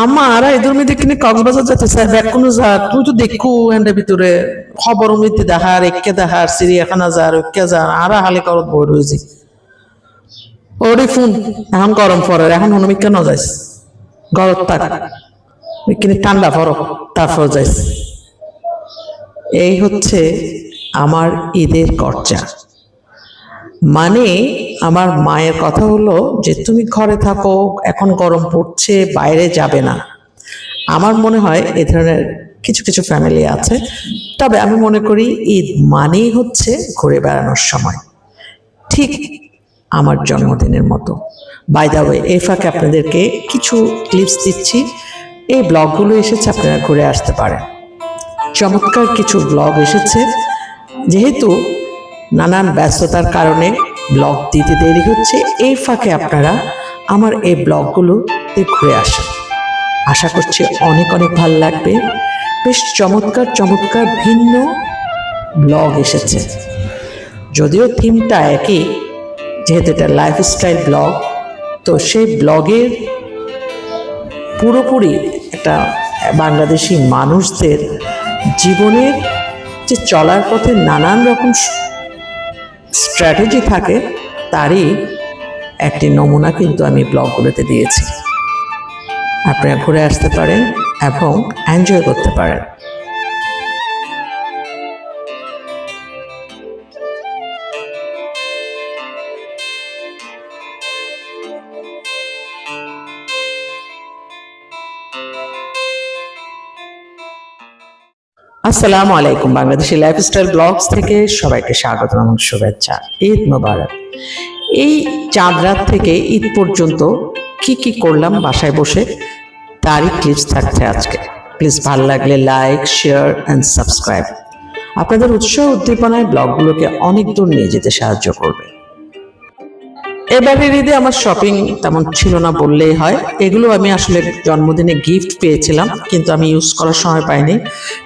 আমার এদের মধ্যে কিনে কক্সবাজার যেতে চাই ব্যাগ কোনো যা তুই তো দেখু এন্ডের ভিতরে খবর মধ্যে দেখার একে দেখার চিড়িয়াখানা যার ঐক্যা যার আর হালে করত বই রয়েছি ওরে ফোন এখন গরম পরে এখন হনুমিকা ন যাইস গরম থাক কিনে ঠান্ডা পর তারপর যাইস এই হচ্ছে আমার ঈদের খরচা মানে আমার মায়ের কথা হলো যে তুমি ঘরে থাকো এখন গরম পড়ছে বাইরে যাবে না আমার মনে হয় এ ধরনের কিছু কিছু ফ্যামিলি আছে তবে আমি মনে করি ঈদ মানেই হচ্ছে ঘুরে বেড়ানোর সময় ঠিক আমার জন্মদিনের মতো বাই দ্য ওয়ে এই ফাঁকে আপনাদেরকে কিছু ক্লিপস দিচ্ছি এই ব্লগগুলো এসেছে আপনারা ঘুরে আসতে পারেন চমৎকার কিছু ব্লগ এসেছে যেহেতু নানান ব্যস্ততার কারণে ব্লগ দিতে দেরি হচ্ছে এই ফাঁকে আপনারা আমার এই ব্লগগুলোতে ঘুরে আসেন আশা করছি অনেক অনেক ভালো লাগবে বেশ চমৎকার চমৎকার ভিন্ন ব্লগ এসেছে যদিও থিমটা একই যেহেতু এটা লাইফস্টাইল ব্লগ তো সেই ব্লগের পুরোপুরি একটা বাংলাদেশি মানুষদের জীবনের যে চলার পথে নানান রকম স্ট্র্যাটেজি থাকে তারই একটি নমুনা কিন্তু আমি ব্লগগুলোতে দিয়েছি আপনারা ঘুরে আসতে পারেন এবং এনজয় করতে পারেন আসসালামু আলাইকুম বাংলাদেশি লাইফস্টাইল ব্লগস থেকে সবাইকে স্বাগত এবং শুভেচ্ছা ঈদ মোবারক এই চাঁদ রাত থেকে ঈদ পর্যন্ত কি কি করলাম বাসায় বসে তারই ক্লিপস থাকছে আজকে প্লিজ ভালো লাগলে লাইক শেয়ার অ্যান্ড সাবস্ক্রাইব আপনাদের উৎসাহ উদ্দীপনায় ব্লগগুলোকে অনেক দূর নিয়ে যেতে সাহায্য করবে এবারের ঈদে আমার শপিং তেমন ছিল না বললেই হয় এগুলো আমি আসলে জন্মদিনে গিফট পেয়েছিলাম কিন্তু আমি ইউজ করার সময় পাইনি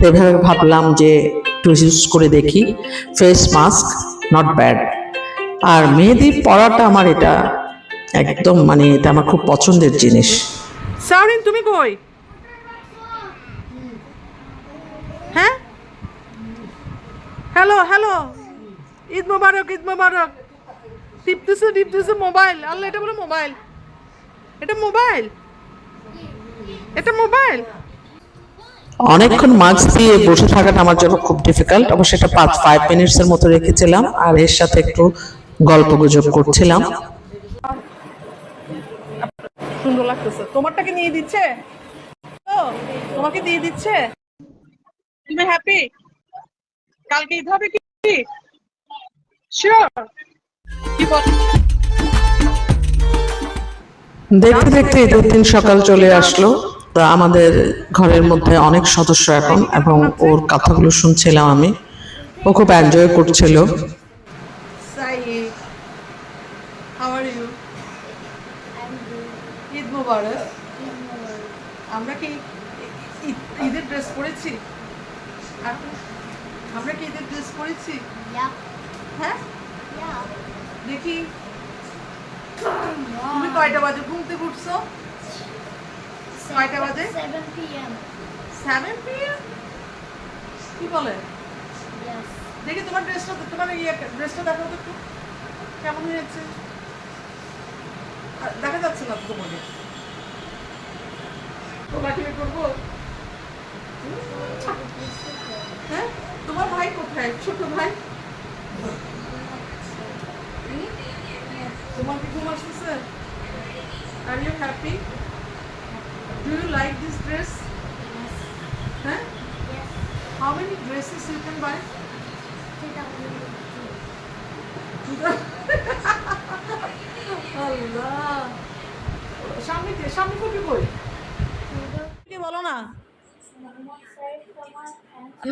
এভাবে ভাবলাম যে একটু ইউজ করে দেখি ফেস মাস্ক নট ব্যাড আর মেহেদি পরাটা আমার এটা একদম মানে এটা আমার খুব পছন্দের জিনিস সাউরিন তুমি কই হ্যাঁ হ্যালো হ্যালো ঈদ মোবারক টিপতেছে মোবাইল আল্লাহ এটা বলে মোবাইল এটা মোবাইল অনেকক্ষণ মাস্ক দিয়ে বসে থাকাটা আমার জন্য খুব ডিফিকাল্ট অবশ্য সেটা 5 মিনিটসের মতো রেখেছিলাম আর এর সাথে একটু গল্প গুজব করছিলাম সুন্দর লাগতেছে তোমারটাকে নিয়ে দিচ্ছে তো তোমাকে দিয়ে দিচ্ছে তুমি হ্যাপি কালকে ঈদ হবে কি শিওর কি বল দেখতে দেখতে ঈদের দিন সকাল চলে আসলো তা আমাদের ঘরের মধ্যে অনেক সদস্য এখন এবং ওর কথাগুলো শুনছিলাম আমি ও খুব এনজয় করছিল Saeed, how are you? Eid মোবারক আমরা কি ঈদের ড্রেস পরেছি আমরা কি ঈদের ড্রেস পরেছি হ্যাঁ দেখি তুমি কয়টা বাজে ঘুম থেকে উঠছো কয়টা বাজে 7 p.m. 7 p.m. কি বলে Yes. দেখি তোমার ড্রেসটা দেখো তো একটু কেমন হয়েছে দেখা যাচ্ছে না তোমাকে তোমাকে করবো হ্যাঁ তোমার ভাই কোথায় ছোট ভাই তোমার কি ঘুম আসতেছে are you happy do you like this dress হ্যাঁ how many dresses you can buy আল্লাহ সামনে কপি কই কি বলো না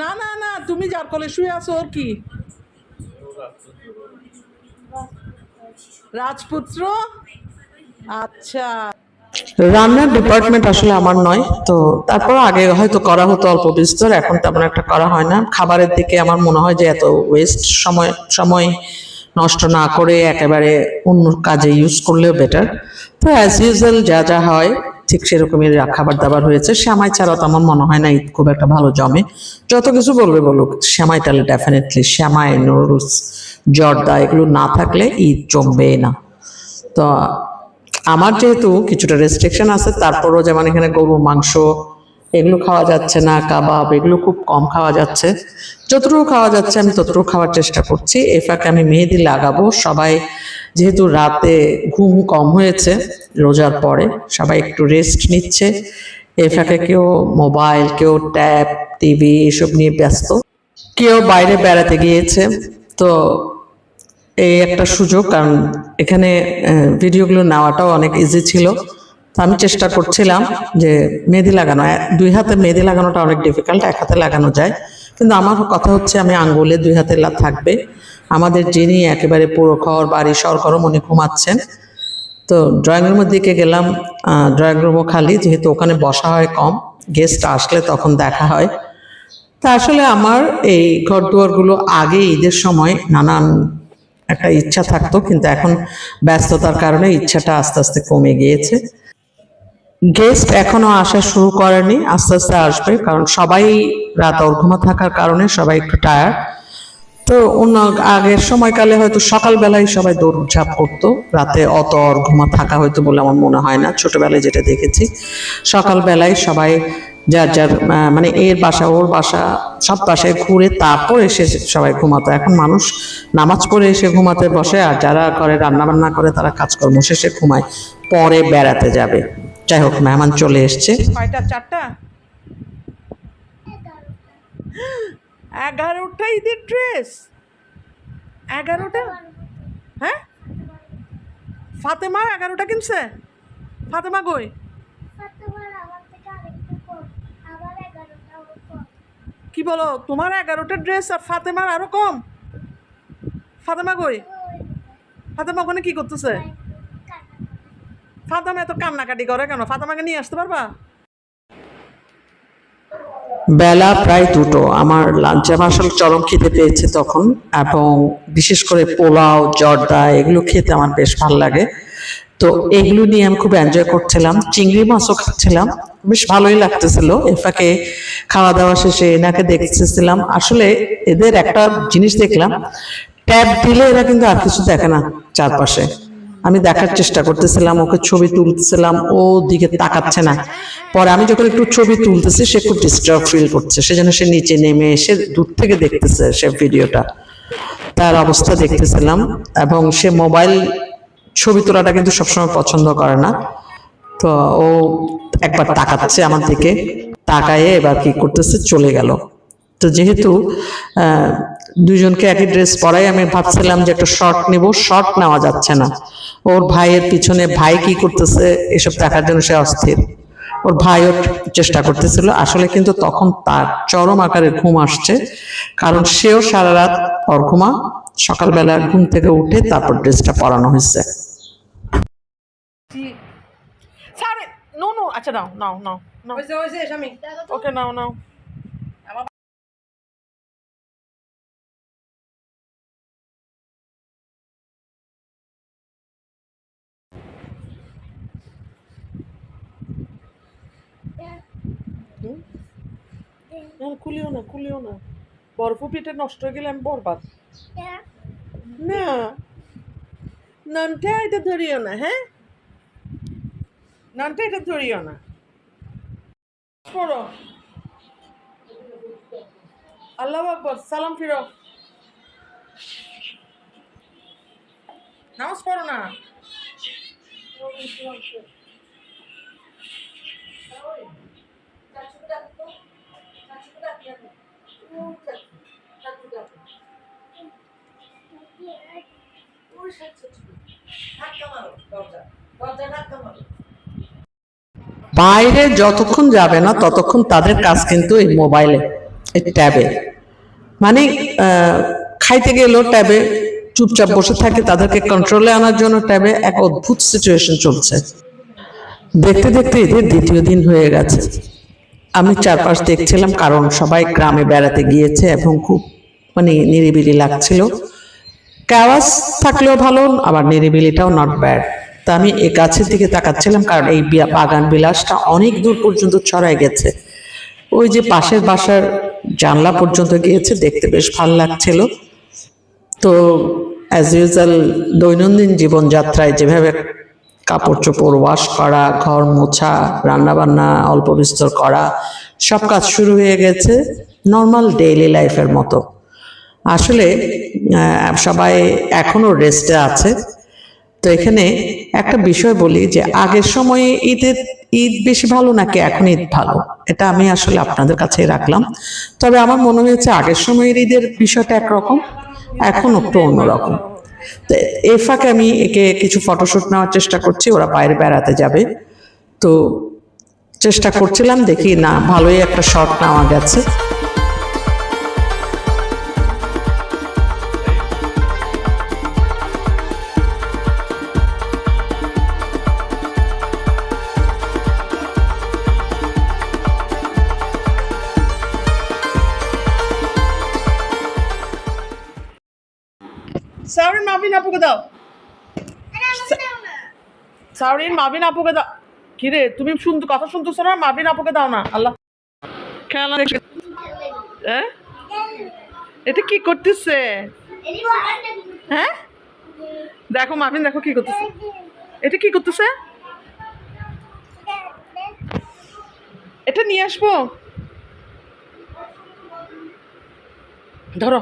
না না না তুমি যার কোলে শুয়ে আছো ওর কি রাজপুত্র আচ্ছা রান্নার ডিপার্টমেন্ট আসলে আমার নয় তো তারপর আগে হয়তো করা হতো অল্প বিস্তর এখন তেমন একটা করা হয় না খাবারের দিকে আমার মনে হয় যে এত ওয়েস্ট সময় নষ্ট না করে একেবারে অন্য কাজে ইউজ করলেও বেটার তো অ্যাজ ইউজুয়াল যা যা হয় ঠিক সেরকমই খাবার দাবার হয়েছে। সেমাই ছাড়া তো আমার মনে হয় না ঈদ খুব একটা ভালো জমে। যত কিছু বলবে বলুক, সেমাই তাহলে ডেফিনেটলি সেমাই, নুডলস, জর্দা এগুলো না থাকলে ঈদ জমবেই না। তো আমার যেহেতু কিছুটা রেস্ট্রিকশন আছে, তারপরও যেমন এখানে গরুর মাংস এগুলো খাওয়া যাচ্ছে না, কাবাব এগুলো খুব কম খাওয়া যাচ্ছে। যতটুকু খাওয়া যাচ্ছে আমি ততটুকু খাওয়ার চেষ্টা করছি। এই ফাঁকে আমি মেহেদি লাগাবো। সবাই যেহেতু রাতে ঘুম কম হয়েছে রোজার পরে, সবাই একটু রেস্ট নিচ্ছে। এই ফাঁকে কেউ মোবাইল, কেউ ট্যাব, টিভি এসব নিয়ে ব্যস্ত, কেউ বাইরে বেড়াতে গিয়েছে। তো এই একটা সুযোগ, কারণ এখানে ভিডিওগুলো নেওয়াটাও অনেক ইজি ছিল। তো আমি চেষ্টা করছিলাম যে মেহেদি লাগানো, দুই হাতে মেহেদি লাগানোটা অনেক ডিফিকাল্ট, এক হাতে লাগানো যায়, কিন্তু আমার কথা হচ্ছে আমি আঙ্গুলে দুই হাতে থাকবে। আমাদের যিনি একেবারে পুরো ঘর বাড়ি সরগরম, উনি ঘুমাচ্ছেন। তো ড্রয়িং রুমের দিকে গেলাম। ড্রয়িং রুমও খালি, যেহেতু ওখানে বসা হয় কম, গেস্ট আসলে তখন দেখা হয়। তা আসলে আমার এই ঘর দুয়ারগুলো আগে ঈদের সময় নানান একটা ইচ্ছা থাকতো, কিন্তু এখন ব্যস্ততার কারণে ইচ্ছাটা আস্তে আস্তে কমে গিয়েছে। গেস্ট এখনো আসা শুরু করেনি, আস্তে আস্তে আসবে, কারণ সবাই রাত অর্ঘুমা থাকার কারণে সবাই একটু টায়ার্ড। তো অন্য আগের সময়কালে হয়তো সকালবেলায় সবাই দৌড়ঝাঁপ করতো, রাতে অত অর্ঘুমা থাকা হয়তো বলে আমার মনে হয় না। ছোটবেলায় যেটা দেখেছি, সকালবেলায় সবাই যার যার মানে এর বাসা ওর বাসা সব বাসায় ঘুরে তারপর এসে সবাই ঘুমাতো। এখন মানুষ নামাজ পড়ে এসে ঘুমাতে বসে, আর যারা ঘরে রান্না বান্না করে তারা কাজকর্ম শেষে ঘুমায়, পরে বেড়াতে যাবে। যাই হোক, মেহমান চলে এসছে। কয়টা? 4টা? 11টা ঈদের ড্রেস? 11টা? হ্যাঁ, ফাতেমা 11টা কিনছে? ফাতেমা কই? কি বলো, তোমার 11টা ড্রেস আর ফাতেমার আরো কম? ফাতেমা কই? ফাতেমা ওখানে কি করতেছে? ফাতেমা এত কান্নাকাটি করে কেন? ফাতেমাকে নিয়ে আসতে পারবা? বেলা প্রায় 2টো। আমার লাঞ্চে আমার আসলে চরম খেতে পেয়েছে তখন, এবং বিশেষ করে পোলাও, জর্দা এগুলো খেতে আমার বেশ ভালো লাগে। তো এগুলো নিয়ে আমি খুব এনজয় করছিলাম। চিংড়ি মাছও খাচ্ছিলাম, বেশ ভালোই লাগতেছিল। এর ফাঁকে খাওয়া দাওয়া শেষে এনাকে দেখতেছিলাম। আসলে এদের একটা জিনিস দেখলাম, ট্যাব দিলে এরা কিন্তু আর কিছু দেখে না চারপাশে। আমি দেখার চেষ্টা করতেছিলাম, ওকে ছবি তুলতেছিলাম, ও দিকে তাকাচ্ছে না। পরে আমি যখন একটু ছবি তুলতেছি, সে খুব ডিস্টার্ব ফিল করছে, সেজন্য সে নিচে নেমে এসে দূর থেকে দেখতেছে সে ভিডিওটা, তার অবস্থা দেখতেছিলাম। এবং সে মোবাইল ছবি তোলাটা কিন্তু সবসময় পছন্দ করে না। তো ও একবার তাকাচ্ছে আমার দিকে, তাকায়ে এবার কি করতেছে, চলে গেল। তো যেহেতু দুইজনকে একই ড্রেস পরাই, আমি ভাবছিলাম যে একটা শর্ট নিব, শর্ট নেওয়া যাচ্ছে না। ওর ভাইয়ের পিছনে ভাই কি করতেছে এসব দেখার জন্য সে অস্থির। ওর ভাইও চেষ্টা করতেছিল আসলে, কিন্তু তখন তার চরম আকারে ঘুম আসছে, কারণ সেও সারা রাত অর্ঘুমা। সকালবেলা ঘুম থেকে উঠে তারপর ড্রেসটা পরানো হয়েছে। সারে নো নো, আচ্ছা নাও নাও নাও নাও, হয়েছে স্বামী। ওকে নাও নাও। খুলিও না, খুলিও না, বরফ পিঠে নষ্ট হয়ে গেলে আমি বরবাদ। না, নানটা এটা ধরিও না, হ্যাঁ, নানটা এটা ধরিও না। পড়ো, আল্লাহু আকবার, সালাম ফিরো, নামাজ পড়ো না। বাইরে যতক্ষণ যাবে না ততক্ষণ তাদের কাজ কিন্তু এই মোবাইলে, এই ট্যাবে। মানে খাইতে গেলেও ট্যাবে, চুপচাপ বসে থাকে, তাদেরকে কন্ট্রোলে আনার জন্য ট্যাবে। এক অদ্ভুত সিচুয়েশন চলছে। দেখতে দেখতে ঈদের 2য় দিন হয়ে গেছে। আমি চারপাশ দেখছিলাম, কারণ সবাই গ্রামে বেড়াতে গিয়েছে এবং খুব মানে নিরিবিলি লাগছিল। ক্যাওয়াস থাকলেও ভালো, আবার নিরিবিলিটাও নট ব্যাড। তা আমি এই গাছের দিকে তাকাচ্ছিলাম, কারণ এই বাগান বিলাসটা অনেক দূর পর্যন্ত ছড়ায় গেছে। ওই যে পাশের বাসার জানলা পর্যন্ত গিয়েছে, দেখতে বেশ ভালো লাগছিল। তো অ্যাজ ইউজুয়াল দৈনন্দিন জীবনযাত্রায় যেভাবে কাপড় চোপড় ওয়াশ করা, ঘর মোছা, রান্নাবান্না অল্প বিস্তর করা, সব কাজ শুরু হয়ে গেছে নর্মাল ডেইলি লাইফের মতো। আসলে সবাই এখনো রেস্টে আছে। তো এখানে একটা বিষয় বলি যে আগের সময়ে ঈদ বেশি ভালো নাকি এখন ঈদ ভালো, এটা আমি আসলে আপনাদের কাছেই রাখলাম। তবে আমার মনে হয়েছে আগের সময়ের ঈদের বিষয়টা একরকম, এখন একটু অন্যরকম। তো এই ফাঁকে আমি একে কিছু ফটোশুট নেওয়ার চেষ্টা করছি, ওরা বাইরে বেড়াতে যাবে, তো চেষ্টা করছিলাম, দেখি না ভালোই একটা শট নেওয়া গেছে। সাউরিন মাবিন আপুকে দাও, সাউরিন মাবিন আপুকে দাও। কিরে তুমি কথা শুনতেছো না? মাবিন আপুকে দাও না। আল্লাহ, খেলা হ্যাঁ, এটা কি করতেছে? হ্যাঁ দেখো মাবিন, দেখো কি করতেছে, এটা কি করতেছে? এটা নিয়ে আসবো, ধরো।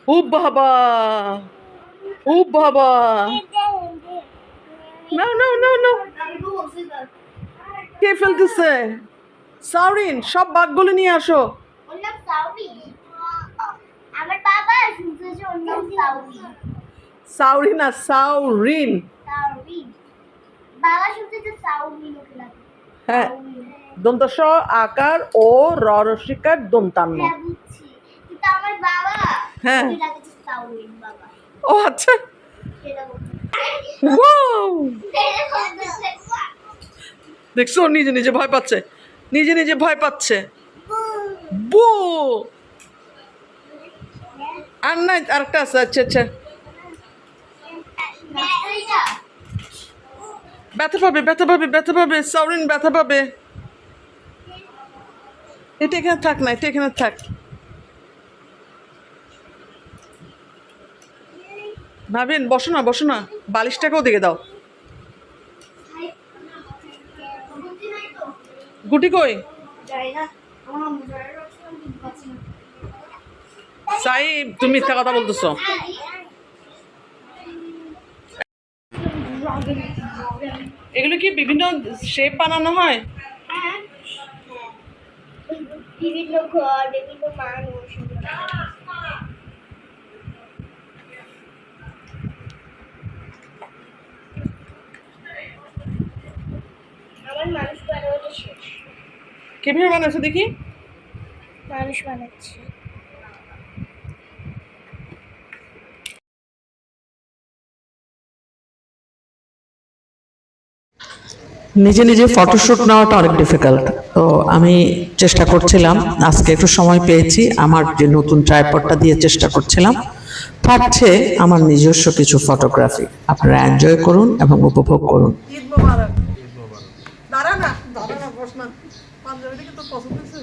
ও বাবা, ও বাবা, না না না না, কে ফেলতেছে? সাউরিন, সব বাঘগুলো নিয়ে আসো। সাউরিন না, সাউরিন। হ্যাঁ, দন্তস আকার ও রসিকার দন্তান্ন। হ্যাঁ, ও আচ্ছা, দেখছো নিজে নিজে ভয় পাচ্ছে, নিজে নিজে ভয় পাচ্ছে। বু আর নাই, আরেকটা আছে। আচ্ছা আচ্ছা, ব্যথা পাবে, ব্যথা পাবে, ব্যথা পাবে, সাউরিন ব্যথা পাবে। এটা এখানে থাক না, এটা এখানে থাক। ভাবিন বসো না, বসো না, বালিশটাকেও দিকে দাও। গুটি কই? সাই, তুমি মিথ্যা কথা বলতেছো। এগুলো কি বিভিন্ন শেপ বানানো হয়? বিভিন্ন ঘর, বিভিন্ন মানুষ। আমার মানুষ বানানো শেষ। কিভাবে বানাচ্ছো দেখি? মানুষ বানাচ্ছি। নিজে নিজে ফটোশুট নেওয়াটা অনেক ডিফিকাল্ট। তো আমি চেষ্টা করছিলাম, আজকে একটু সময় পেয়েছি, আমার যে নতুন ট্রাইপডটা দিয়ে চেষ্টা করছিলাম। থাকছে আমার নিজস্ব কিছু ফটোগ্রাফি, আপনারা এনজয় করুন এবং উপভোগ করুন। ঈদ মোবারক। দাঁড়া না, দাঁড়া না, বস না। পাঞ্জাবিটা কি তোর পছন্দ হয়েছে?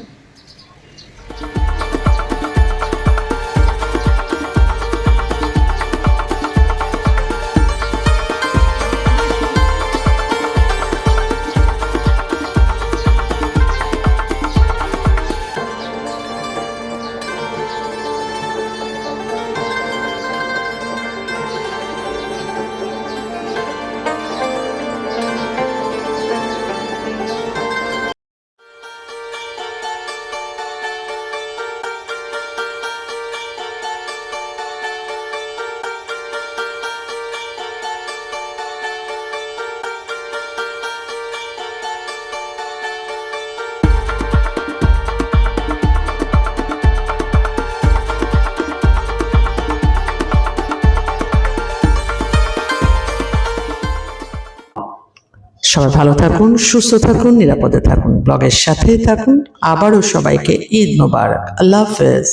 সবাই ভালো থাকুন, সুস্থ থাকুন, নিরাপদে থাকুন, ব্লগের সাথেই থাকুন। আবারও সবাইকে ঈদ মোবারক। আল্লাহ হাফেজ।